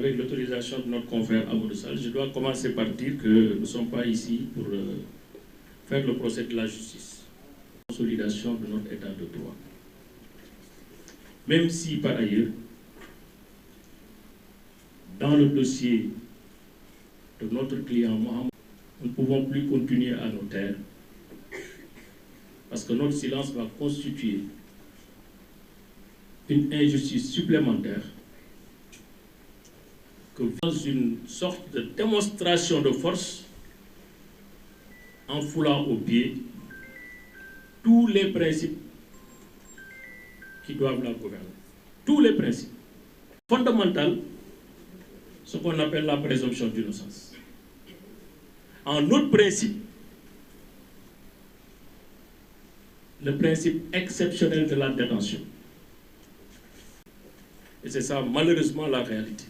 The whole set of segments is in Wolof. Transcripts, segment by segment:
Avec l'autorisation de notre confrère Amadou Sall, je dois commencer par dire que nous ne sommes pas ici pour faire le procès de la justice, la consolidation de notre état de droit. Même si par ailleurs, dans le dossier de notre client Mohamed, nous ne pouvons plus continuer à nous taire, parce que notre silence va constituer une injustice supplémentaire que dans une sorte de démonstration de force en foulant au pied tous les principes qui doivent la gouverner. Tous les principes fondamentaux, ce qu'on appelle la présomption d'innocence. En autre principe, le principe exceptionnel de la détention. Et c'est ça, malheureusement, la réalité.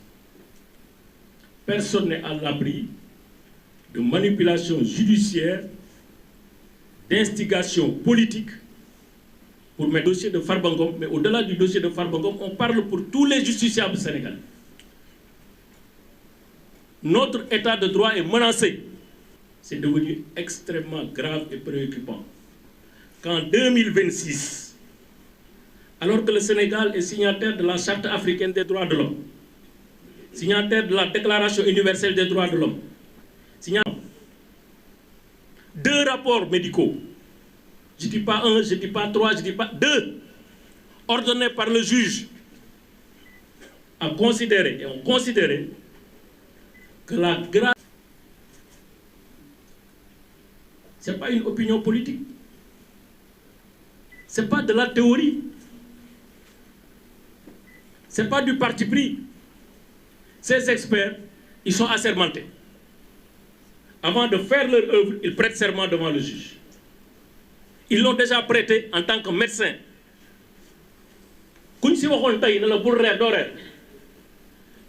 Personne n'est à l'abri de manipulation judiciaire, d'instigation politique pour mes dossiers de Farba Ngom, mais au-delà du dossier de Farba Ngom, on parle pour tous les justiciables sénégalais. Notre état de droit est menacé. C'est devenu extrêmement grave et préoccupant qu'en 2026, alors que le Sénégal est signataire de la Charte africaine des droits de l'homme, signataire de la Déclaration universelle des droits de l'homme, signataire 2 rapports médicaux, je ne dis pas 1, je ne dis pas 3, je ne dis pas 2, ordonnés par le juge, à considérer, et on considérait que la grave... Ce n'est pas une opinion politique, ce n'est pas de la théorie, ce n'est pas du parti pris. Ces experts, ils sont assermentés. Avant de faire leur œuvre, ils prêtent serment devant le juge. Ils l'ont déjà prêté en tant que médecin. Quand si on tay na la bul reer do reer.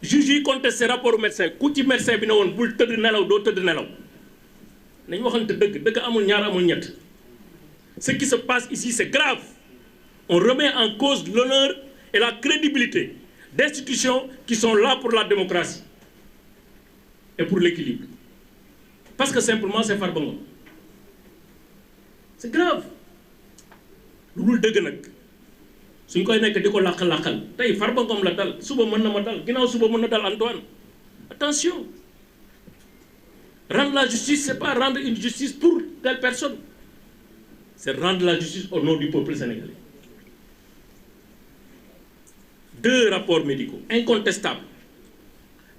Juge yi contesté rapport médecin, ku ci médecin bi ne won bul teud nelaw do teud nelaw. Nañ waxante deug amul ñaar amul ñett. Ce qui se passe ici, c'est grave. On remet en cause l'honneur et la crédibilité d'institutions qui sont là pour la démocratie et pour l'équilibre. Parce que simplement, c'est Farba Ngom. C'est grave. Lu dul dëgg nag suñ koy nekk di ko làqal tey Farba Ngom la dal suba mën na ma dal ginnaaw suba mën na dal Antoine. Attention. Rendre la justice, c'est pas rendre une justice pour telle personne. C'est rendre la justice au nom du peuple sénégalais. 2 rapports médicaux incontestables.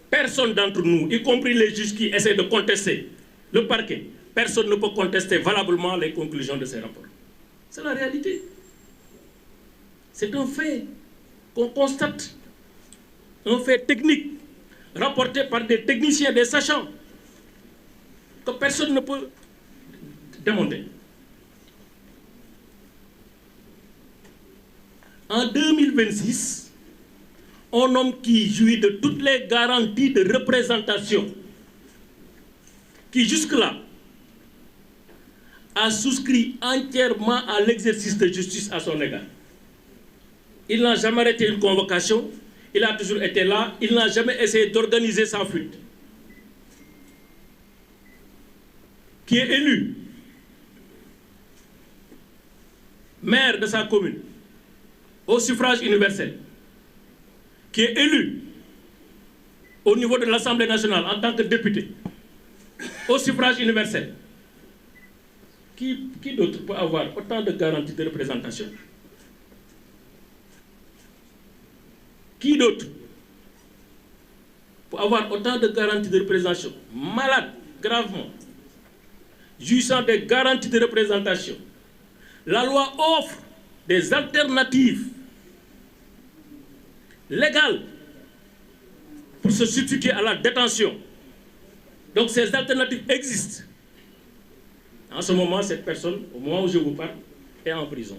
Personne d'entre nous, y compris les juges qui essaient de contester le parquet, personne ne peut contester valablement les conclusions de ces rapports. C'est la réalité. C'est un fait qu'on constate, un fait technique, rapporté par des techniciens, des sachants, que personne ne peut démonter. En 2026, un homme qui jouit de toutes les garanties de représentation, qui jusque-là a souscrit entièrement à l'exercice de justice à son égard. Il n'a jamais arrêté une convocation, il a toujours été là, il n'a jamais essayé d'organiser sa fuite. Qui est élu maire de sa commune au suffrage universel, qui est élu au niveau de l'Assemblée nationale en tant que député, au suffrage universel. Qui d'autre peut avoir autant de garanties de représentation? Qui d'autre peut avoir autant de garanties de représentation? Malade, gravement, jouissant des garanties de représentation. La loi offre des alternatives légales pour se substituer à la détention. Donc ces alternatives existent. En ce moment, cette personne, au moment où je vous parle, est en prison,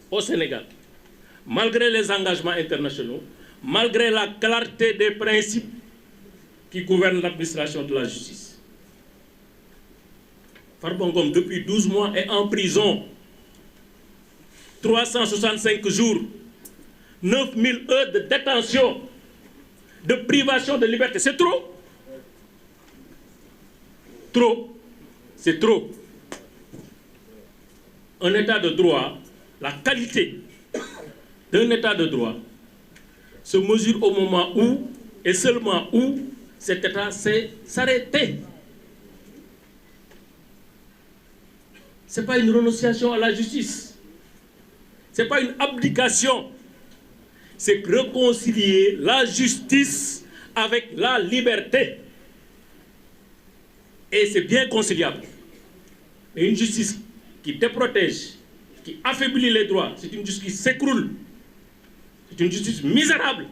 au Sénégal. Malgré les engagements internationaux, malgré la clarté des principes qui gouvernent l'administration de la justice. Farba Ngom, depuis 12 mois, est en prison. 365 jours, 9000 heures de détention. de privation de liberté. C'est trop. Trop. C'est trop. Un état de droit, la qualité d'un état de droit se mesure au moment où, et seulement où, cet état sait s'arrêter. Ce n'est pas une renonciation à la justice. Ce n'est pas une abdication. C'est réconcilier la justice avec la liberté. Et c'est bien conciliable. Mais une justice qui déprotège, qui affaiblit les droits, c'est une justice qui s'écroule. C'est une justice misérable,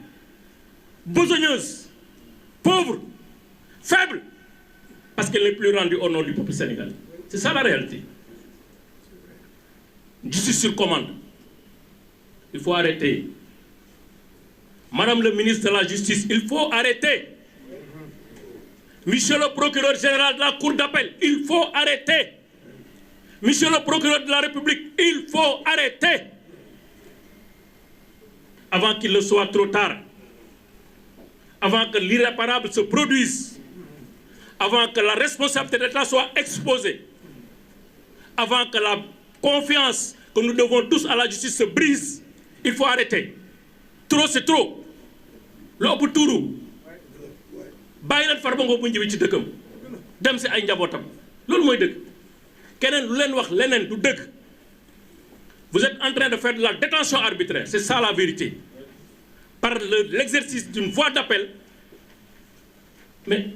besogneuse, pauvre, faible, parce qu'elle n'est plus rendue au nom du peuple sénégalais. C'est ça la réalité. Une justice sur commande. Il faut arrêter. Madame le ministre de la Justice, il faut arrêter. Monsieur le procureur général de la Cour d'appel, il faut arrêter. Monsieur le procureur de la République, il faut arrêter. Avant qu'il ne soit trop tard. Avant que l'irréparable se produise. Avant que la responsabilité de l'État soit exposée. Avant que la confiance que nous devons tous à la justice se brise. Il faut arrêter. Trop, c'est trop. Lu ëpp tuuru bàyyi leen Farba Ngom bu ñëwee ci dëkkam dem si ay njabootam loolu mooy dëgg keneen lu leen wax leneen du dëgg. Vous êtes en train de faire de la détention arbitraire, c'est ça la vérité, par l'exercice d'une voie d'appel. Mais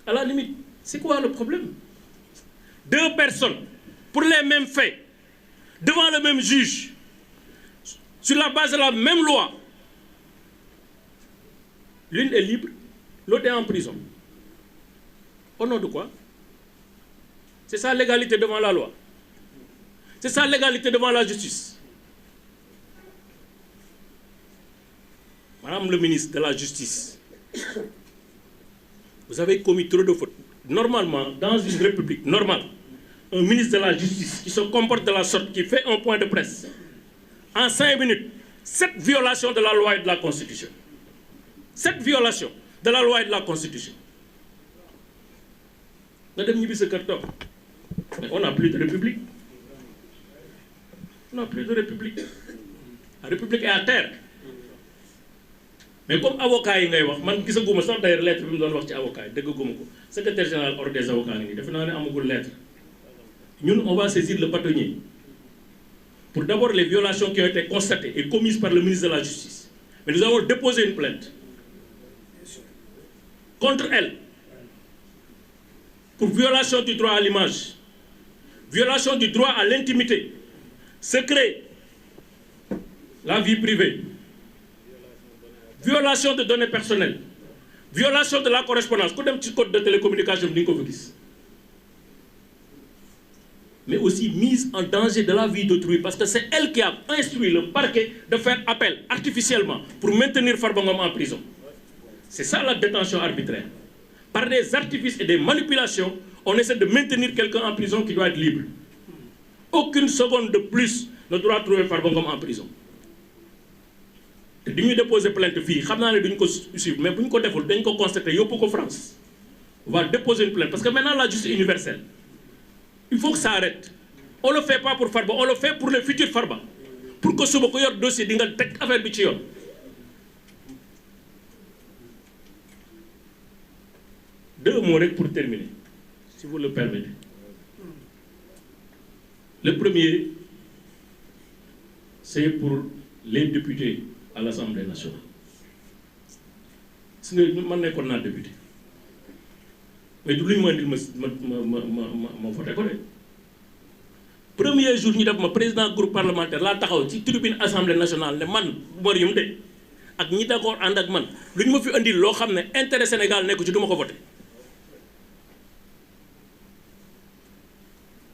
à la limite, c'est quoi le problème? Deux personnes pour les mêmes faits devant le même juge sur la base de la même loi. L'une est libre, l'autre est en prison. Au nom de quoi? C'est ça l'égalité devant la loi. C'est ça l'égalité devant la justice. Madame le ministre de la Justice, vous avez commis trop de fautes. Normalement, dans une république normale, un ministre de la Justice qui se comporte de la sorte, qui fait un point de presse, en 5 minutes, 7 violations de la loi et de la Constitution. 7 violations de la loi et de la Constitution. Mais on n'a plus de république. On n'a plus de république. La république est à terre. Mais comme avocat yi ngay wax man gisaguma sax d'ailleurs lettre bi mu doon wax ci avocat yi déggaguma ko secrétaire général ordre des avocats ngi nii defe naa ne amagul lettre. Ñun on va saisir le bâtonnier pour d'abord les violations qui ont été constatées et commises par le ministre de la Justice. Mais nous avons déposé une plainte contre elle pour violation du droit à l'image, violation du droit à l'intimité, secret, la vie privée, violation de données personnelles, violation de la correspondance, ku dem ci code de télécommunication bi di nga ko fa gis. Mais aussi mise en danger de la vie d'autrui, parce que c'est elle qui a instruit le parquet de faire appel artificiellement pour maintenir Farba Ngom en prison. C'est ça la détention arbitraire. Par des artifices et des manipulations, on essaie de maintenir quelqu'un en prison qui doit être libre. Aucune seconde de plus ne doit trouver Farba Ngom en prison. Si nous déposer plainte fille, xam naa ne duñ ko suivre, mais bu ñu ko deful dañ ko constater yóbbu ko France. On va déposer une plainte parce que maintenant la justice universelle. Il faut que ça arrête. On ne le fait pas pour Farba, on le fait pour les futurs Farba. Pour que suba ko yor dossier di nga teg affaire bi ci yoon. Deux mots pour terminer, si vous le permettez. Le premier, c'est pour les députés à l'Assemblée nationale. Si je suis député, mais tout le monde m'a voté. Premier jour, nous avons président du groupe parlementaire, là, dans la tribune Assemblée nationale, le man, Morium de, ak ñi d'accord and ak man, lu ñu ma fi andil loo xam ne intérêt Sénégal nekku ci du ma ko voté.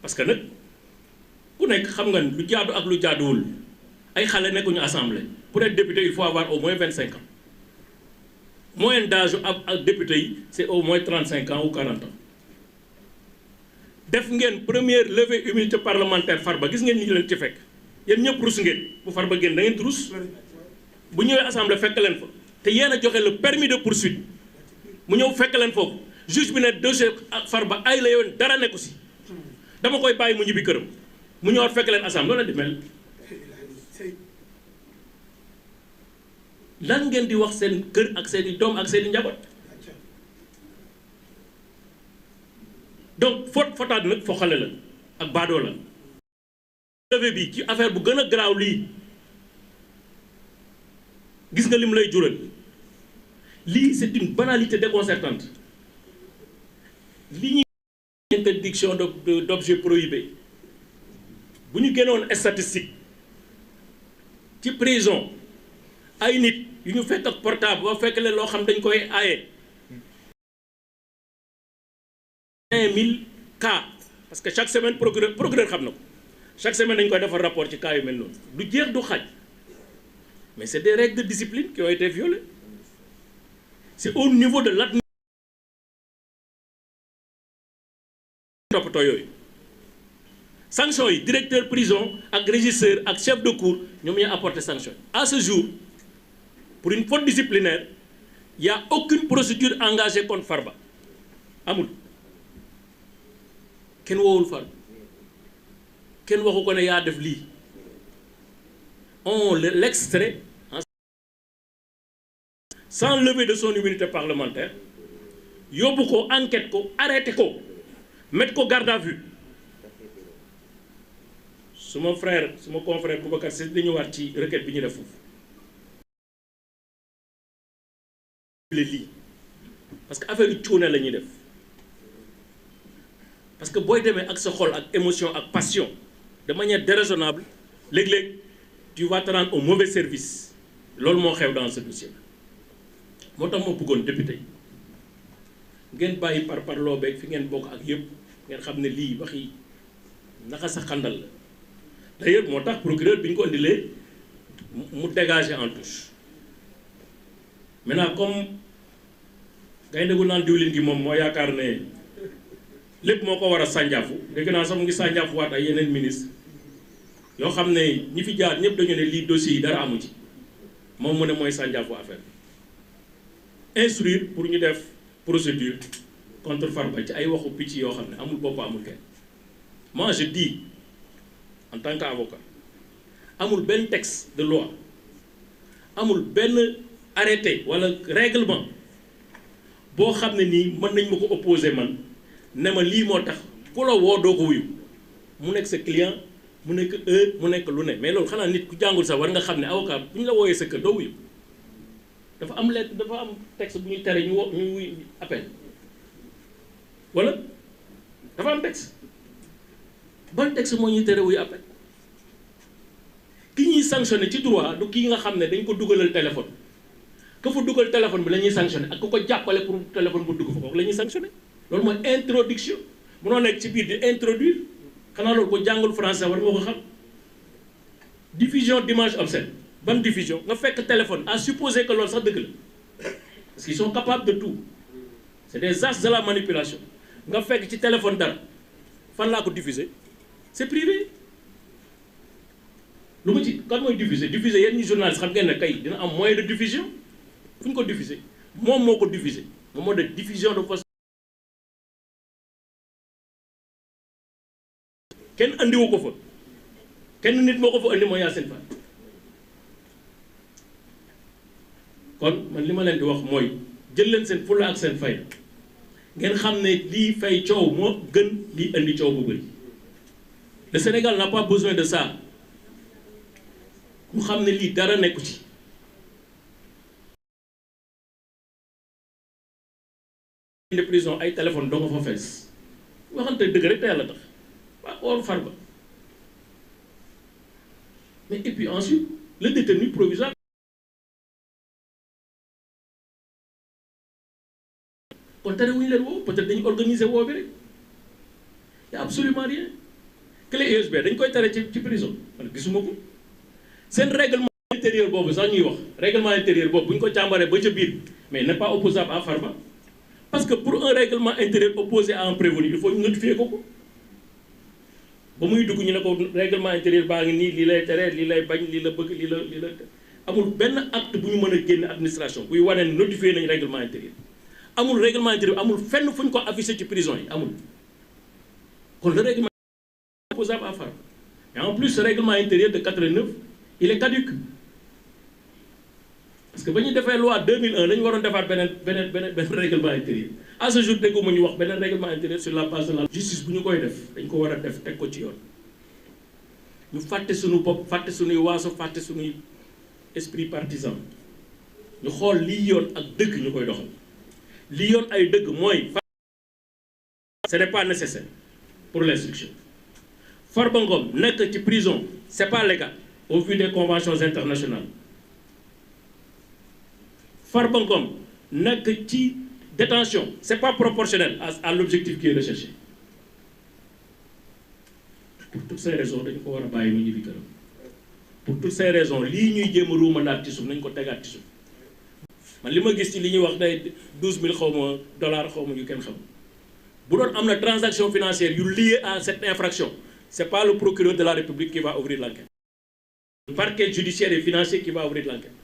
Parce que nag ku nekk xam nga lu jaadu ak lu jaaduwul ay xale nekkuñu assemblée pour être député il faut avoir au moins 25 ans. Moyenne d'âge ak député c'est au moins 35 ans ou 40 ans. Def ngeen première levée immunité parlementaire Farba gis ngeen ni leen ci fekk yéen ñëpp rus ngeen bu Farba génn da ngeen rus bu ñëwee assemblée fekk leen fa te yéen a joxe le permis de poursuite mu ñëw fekk leen foofu juge bi ne dossier Farba ay la yoon dara nekku si dama koy bàyyi mu ñibbi këram mu ñëwaat fekk leen assemblée loolu la di mel. lan ngeen di wax seen kër ak seen i doom ak seen i njaboot donc fotaat nag foo xale la ak baadoo la. levé bi ci affaire bu gën a garaaw lii gis nga lim lay jural lii c'est une banalité déconcertante li ñuy interdiction d'objet prohibé bu ñu génnoon statistique ci prison ay nit yu ñu fekk ak portable ba fekk leen loo xam dañ koy aaye 5000 cas parce que chaque semaine procureur xam na ko chaque semaine dañ koy defar rapport ci cas yu mel noonu du jeex du xaaj mais c'est des règles de discipline qui ont été violées c'est au niveau de l'administration toppatoo yooyu sanction yi directeur prison ak régisseur ak chef de cour ñoom ñooy apporter sanction à ce jour pour une faute disciplinaire il y a aucune procédure engagée contre Farba amul kenn woowul Farba kenn waxu ko ne yaa def lii on l'extrait sans lever de son immunité parlementaire yóbbu ko enquête ko arrêté ko mettre ko garde à vue suma frère suma confrère Boubacar Sy dañu ñëwaat ci requête bi ñu def foofu lii parce que affaire yu cuune la ñuy def parce que booy demee ak sa xol ak émotion ak passion de manière déraisonnable léeg-léeg tu vas te rendre au mauvais service loolu moo xew dans ce dossier moo tax ma bëggoon député ngeen bàyyi par loo beeg fi ngeen bokk ak yëpp ngeen xam ne lii waxi naka sa xandal la d'ailleurs moo tax procureur bi ñu ko indilee mu dégager en touche maintenant comme gaynde gu naan diwlin gi moom moo yaakaar ne lépp moo ko war a sànjaafu dégg naa sax mu ngi sànjaafu waat ay yeneen ministre yoo xam ne ñi fi jaar ñëpp dañu ne lii dossiers yi dara amu ci moom mu ne mooy sànjaafu affaire bi instruire pour ñu def procédure contre Farba ci ay waxu picc yoo xam ne amul bopp amul kenn moi je dis en tant qu'avocat amul benn texte de loi amul benn arrêté wala règlement boo xam ne nii mën nañ ma ko opposer man ne ma lii moo tax ku la woo doo ko wuyu mu nekk sa client mu nekk heure mu nekk lu ne mais loolu xanaa nit ku jàngul sax war nga xam ne avocat bu ñu la wooyee sa kër doo wuyu dafa am lettre dafa am texte bu ñuy tere ñu wuy appel wala dafa am texte ban texte moo ñuy tere wuy appel ki ñuy sanctionné ci droit du kii nga xam ne dañ ko dugalal téléphone ka fa dugal téléphone bi la ñuy sanctionné ak ku ko jàppale pour téléphone bu dugg fa kooku la ñuy sanctionné loolu mooy introduction munoo nekk ci biir di introduire xanaa loolu ko jàngul français war nga ko xam diffusion d'images obscènes ban diffusion nga fekk téléphone à supposer que loolu sax dëgg la parce qu'ils sont capables de tout c'est des as de la manipulation nga fekk ci téléphone dara fan laa ko diffuser c'est privé lu ma ci kan mooy diffuser yéen ñi journaliste xam ngeen ne kay dina am moyen de diffusion fu ñu ko diffuser moom moo ko diffuser moom moo de diffusion de façon kenn andiwu ko fa kenn nit moo ko fa andi mooy Yacine Fall kon man li ma leen di wax mooy jël leen seen fulla ak seen fay ngeen xam ne lii fay coow moo gën lii andi coow bu bëri le Sénégal n'a pas besoin de ça mu xam ne lii dara nekku ci de prison ay téléphone doo nga fa fees waxante dëgg rek te yàlla tax waa or Farba mais et puis ensuite le détenu provisoire kon tere wuñu leen woo peut-être dañu organiser woo bi rek y a absolument rien clé USB dañ koy tere ci prison man gisuma ko seen règlement intérieur boobu sax ñuy wax règlement intérieur boobu bu ñu ko càmbaree ba ca biir mais n'est pas opposable à Farba parce que pour un règlement intérieur opposé à un prévenu il faut ñu notifier ko ba muy dugg ñu ne ko règlement intérieur baa ngi nii lii lay tere lii lay bañ lii la bëgg lii la amul benn acte bu ñu mën a génne administration buy wane ne notifié nañu règlement intérieur amul règlement intérieur amul fenn fu ñu ko affiché ci prison yi amul kon le règlement est opposable à Farba et en plus ce règlement intérieur de 89 il est caduc parce que ba ñu defee loi 2001 dañu waroon defaat beneen règlement intérieur à ce jour dégguma ñu wax beneen règlement intérieur sur la base de la justice bu ñu koy def dañ ko war a def teg ko ci yoon ñu fàtte suñu bopp fàtte suñuy waaso fàtte suñuy esprit partisan ñu xool lii yoon ak dëgg ñu koy doxal lii yoon ay dëgg mooy ce n'est pas nécessaire pour l'instruction Farba Ngom nekk ci prison c'est pas légal au vu des conventions internationales Farba Ngom nekk ci détention c'est pas proportionnel à l'objectif qui est recherché pour toutes ces raisons dañu ko war a bàyyi mu ñibbi këram pour toutes ces raisons lii ñuy jéem a ruumandaat ci suuf nañ ko tegaat ci suuf man li ma gis ci li ñuy wax day 12000 xaw ma dollars xaw ma yu kenn xam bu doon am na transaction financière yu liées à cette infraction c'est pas le procureur de la République qui va ouvrir l'enquête le parquet judiciaire et financier qui va ouvrir l'enquête